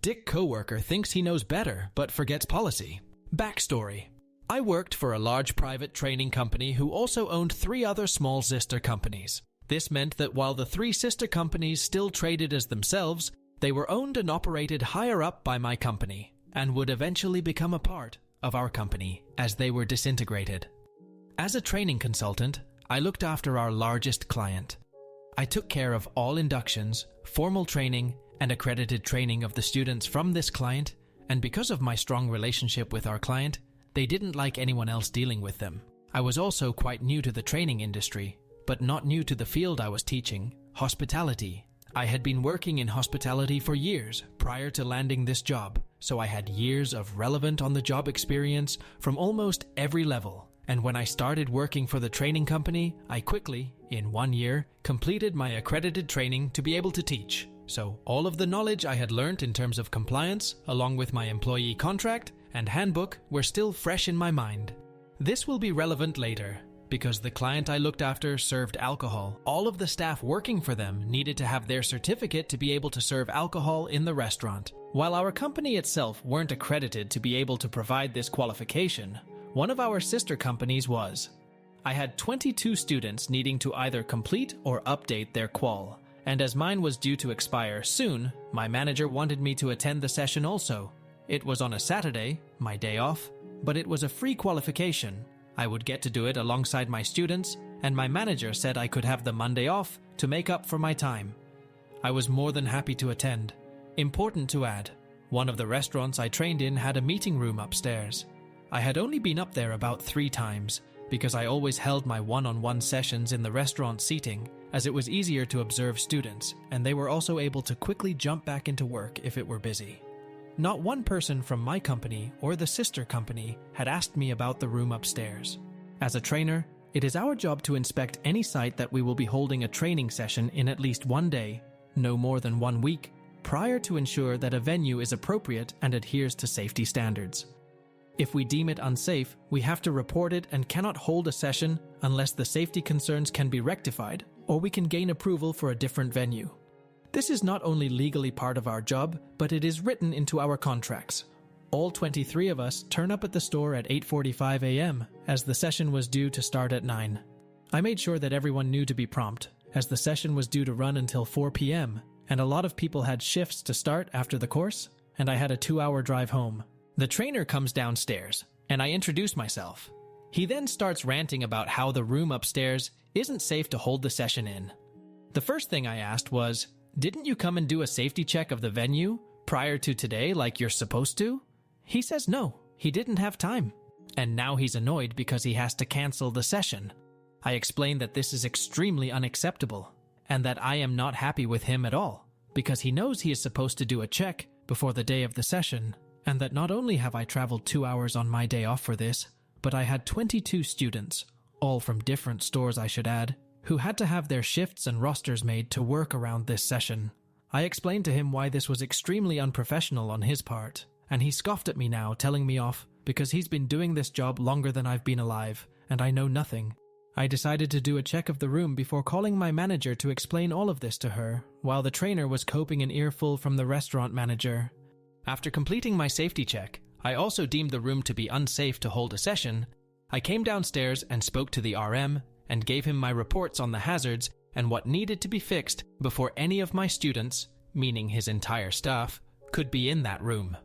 Dick Coworker thinks he knows better, but forgets policy. Backstory. I worked for a large private training company who also owned 3 other small sister companies. This meant that while the 3 sister companies still traded as themselves, they were owned and operated higher up by my company, and would eventually become a part of our company as they were disintegrated. As a training consultant, I looked after our largest client. I took care of all inductions, formal training, and accredited training of the students from this client, and because of my strong relationship with our client, they didn't like anyone else dealing with them. I was also quite new to the training industry, but not new to the field I was teaching, hospitality. I had been working in hospitality for years prior to landing this job, so I had years of relevant on-the-job experience from almost every level. And when I started working for the training company, I quickly, in 1 year, completed my accredited training to be able to teach. So all of the knowledge I had learnt in terms of compliance, along with my employee contract and handbook, were still fresh in my mind. This will be relevant later, because the client I looked after served alcohol. All of the staff working for them needed to have their certificate to be able to serve alcohol in the restaurant. While our company itself weren't accredited to be able to provide this qualification, one of our sister companies was. I had 22 students needing to either complete or update their qual, and as mine was due to expire soon, my manager wanted me to attend the session also. It was on a Saturday, my day off, but it was a free qualification. I would get to do it alongside my students, and my manager said I could have the Monday off to make up for my time. I was more than happy to attend. Important to add, one of the restaurants I trained in had a meeting room upstairs. I had only been up there about 3 times, because I always held my one-on-one sessions in the restaurant seating, as it was easier to observe students, and they were also able to quickly jump back into work if it were busy. Not one person from my company or the sister company had asked me about the room upstairs. As a trainer, it is our job to inspect any site that we will be holding a training session in at least 1 day, no more than 1 week, prior to ensure that a venue is appropriate and adheres to safety standards. If we deem it unsafe, we have to report it and cannot hold a session unless the safety concerns can be rectified, or we can gain approval for a different venue. This is not only legally part of our job, but it is written into our contracts. All 23 of us turn up at the store at 8:45 a.m., as the session was due to start at 9. I made sure that everyone knew to be prompt, as the session was due to run until 4 p.m., and a lot of people had shifts to start after the course, and I had a 2-hour drive home. The trainer comes downstairs, and I introduce myself. He then starts ranting about how the room upstairs isn't safe to hold the session in. The first thing I asked was, "Didn't you come and do a safety check of the venue prior to today like you're supposed to?" He says no, he didn't have time. And now he's annoyed because he has to cancel the session. I explain that this is extremely unacceptable, and that I am not happy with him at all, because he knows he is supposed to do a check before the day of the session, and that not only have I traveled 2 hours on my day off for this, but I had 22 students, all from different stores I should add, who had to have their shifts and rosters made to work around this session. I explained to him why this was extremely unprofessional on his part, and he scoffed at me now, telling me off because he's been doing this job longer than I've been alive, and I know nothing. I decided to do a check of the room before calling my manager to explain all of this to her, while the trainer was coping an earful from the restaurant manager. After completing my safety check, I also deemed the room to be unsafe to hold a session. I came downstairs and spoke to the RM and gave him my reports on the hazards and what needed to be fixed before any of my students, meaning his entire staff, could be in that room.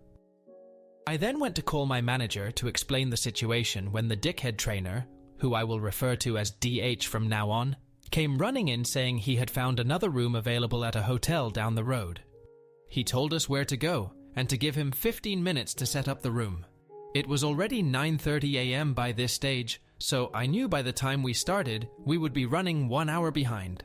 I then went to call my manager to explain the situation when the dickhead trainer, who I will refer to as DH from now on, came running in saying he had found another room available at a hotel down the road. He told us where to go and to give him 15 minutes to set up the room. It was already 9:30 a.m. by this stage, so I knew by the time we started, we would be running 1 hour behind.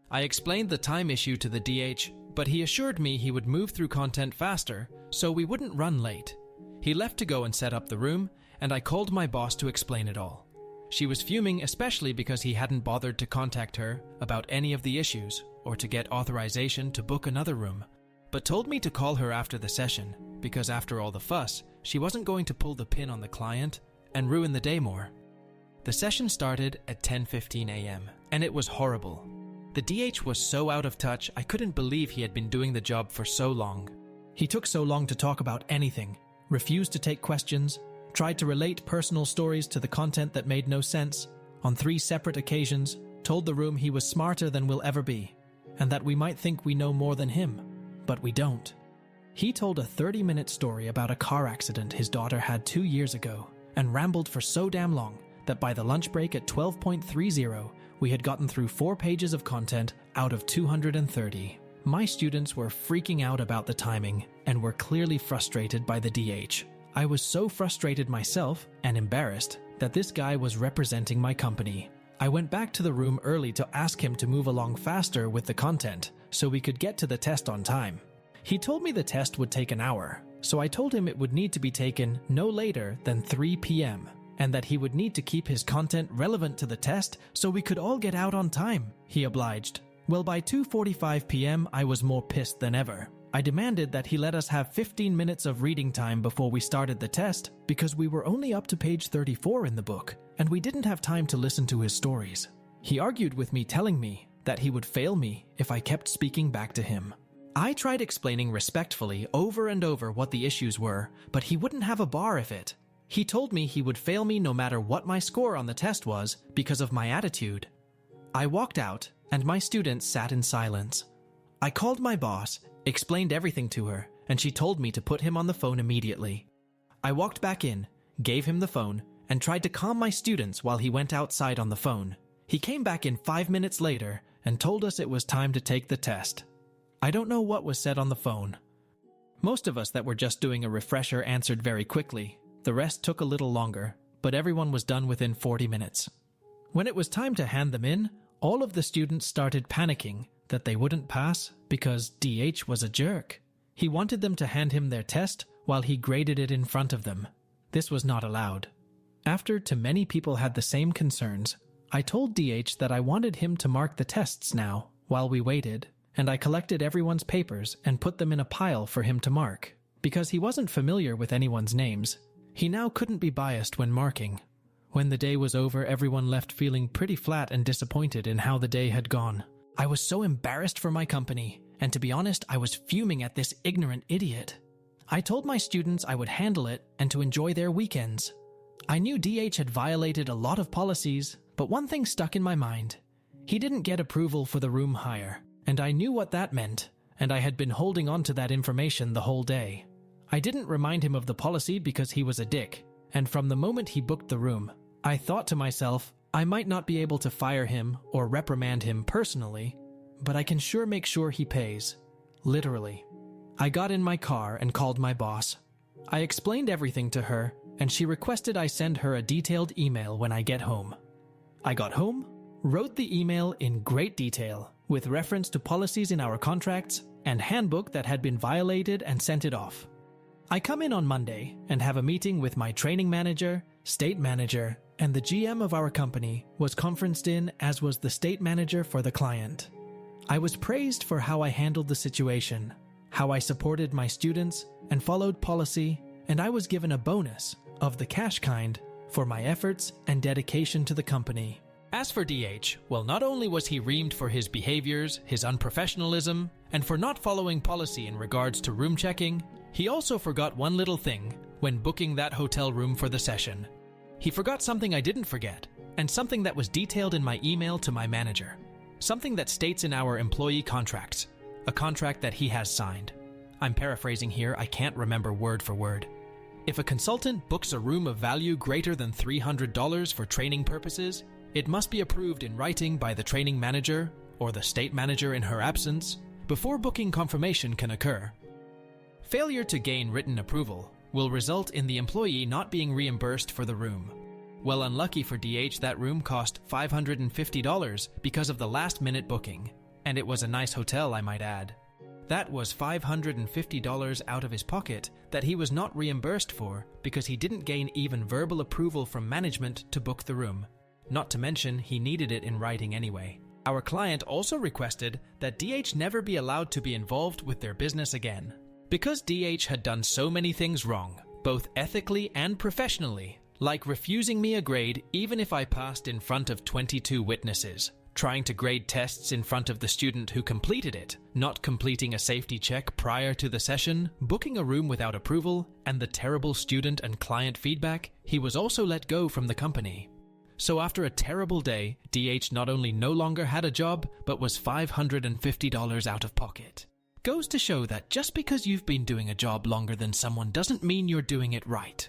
I explained the time issue to the DH, but he assured me he would move through content faster, so we wouldn't run late. He left to go and set up the room, and I called my boss to explain it all. She was fuming, especially because he hadn't bothered to contact her about any of the issues, or to get authorization to book another room, but told me to call her after the session, because after all the fuss, she wasn't going to pull the pin on the client and ruin the day more. The session started at 10:15 a.m., and it was horrible. The DH was so out of touch, I couldn't believe he had been doing the job for so long. He took so long to talk about anything, refused to take questions, tried to relate personal stories to the content that made no sense, on 3 separate occasions, told the room he was smarter than we'll ever be, and that we might think we know more than him, but we don't. He told a 30-minute story about a car accident his daughter had 2 years ago, and rambled for so damn long that by the lunch break at 12:30, we had gotten through 4 pages of content out of 230. My students were freaking out about the timing and were clearly frustrated by the DH. I was so frustrated myself and embarrassed that this guy was representing my company. I went back to the room early to ask him to move along faster with the content so we could get to the test on time. He told me the test would take an hour, so I told him it would need to be taken no later than 3 p.m. and that he would need to keep his content relevant to the test so we could all get out on time. He obliged. Well, by 2:45 p.m. I was more pissed than ever. I demanded that he let us have 15 minutes of reading time before we started the test because we were only up to page 34 in the book and we didn't have time to listen to his stories. He argued with me, telling me that he would fail me if I kept speaking back to him. I tried explaining respectfully over and over what the issues were, but he wouldn't have a bar of it. He told me he would fail me no matter what my score on the test was because of my attitude. I walked out and my students sat in silence. I called my boss, explained everything to her, and she told me to put him on the phone immediately. I walked back in, gave him the phone, and tried to calm my students while he went outside on the phone. He came back in 5 minutes later and told us it was time to take the test. I don't know what was said on the phone. Most of us that were just doing a refresher answered very quickly. The rest took a little longer, but everyone was done within 40 minutes. When it was time to hand them in, all of the students started panicking that they wouldn't pass because DH was a jerk. He wanted them to hand him their test while he graded it in front of them. This was not allowed. After too many people had the same concerns, I told DH that I wanted him to mark the tests now while we waited, and I collected everyone's papers and put them in a pile for him to mark. Because he wasn't familiar with anyone's names, he now couldn't be biased when marking. When the day was over, everyone left feeling pretty flat and disappointed in how the day had gone. I was so embarrassed for my company, and to be honest, I was fuming at this ignorant idiot. I told my students I would handle it and to enjoy their weekends. I knew DH had violated a lot of policies, but one thing stuck in my mind. He didn't get approval for the room hire, and I knew what that meant, and I had been holding on to that information the whole day. I didn't remind him of the policy because he was a dick, and from the moment he booked the room, I thought to myself, I might not be able to fire him or reprimand him personally, but I can sure make sure he pays. Literally. I got in my car and called my boss. I explained everything to her, and she requested I send her a detailed email when I get home. I got home, wrote the email in great detail, with reference to policies in our contracts and handbook that had been violated, and sent it off. I come in on Monday and have a meeting with my training manager, state manager, and the GM of our company was conferenced in, as was the state manager for the client. I was praised for how I handled the situation, how I supported my students and followed policy, and I was given a bonus of the cash kind for my efforts and dedication to the company. As for DH, well, not only was he reamed for his behaviors, his unprofessionalism, and for not following policy in regards to room checking, he also forgot one little thing when booking that hotel room for the session. He forgot something I didn't forget, and something that was detailed in my email to my manager. Something that states in our employee contracts, a contract that he has signed. I'm paraphrasing here, I can't remember word for word. If a consultant books a room of value greater than $300 for training purposes, it must be approved in writing by the training manager or the state manager in her absence before booking confirmation can occur. Failure to gain written approval will result in the employee not being reimbursed for the room. Well, unlucky for DH, that room cost $550 because of the last-minute booking, and it was a nice hotel, I might add. That was $550 out of his pocket that he was not reimbursed for because he didn't gain even verbal approval from management to book the room. Not to mention, he needed it in writing anyway. Our client also requested that DH never be allowed to be involved with their business again. Because DH had done so many things wrong, both ethically and professionally, like refusing me a grade even if I passed in front of 22 witnesses, trying to grade tests in front of the student who completed it, not completing a safety check prior to the session, booking a room without approval, and the terrible student and client feedback, he was also let go from the company. So after a terrible day, DH not only no longer had a job, but was $550 out of pocket. Goes to show that just because you've been doing a job longer than someone doesn't mean you're doing it right.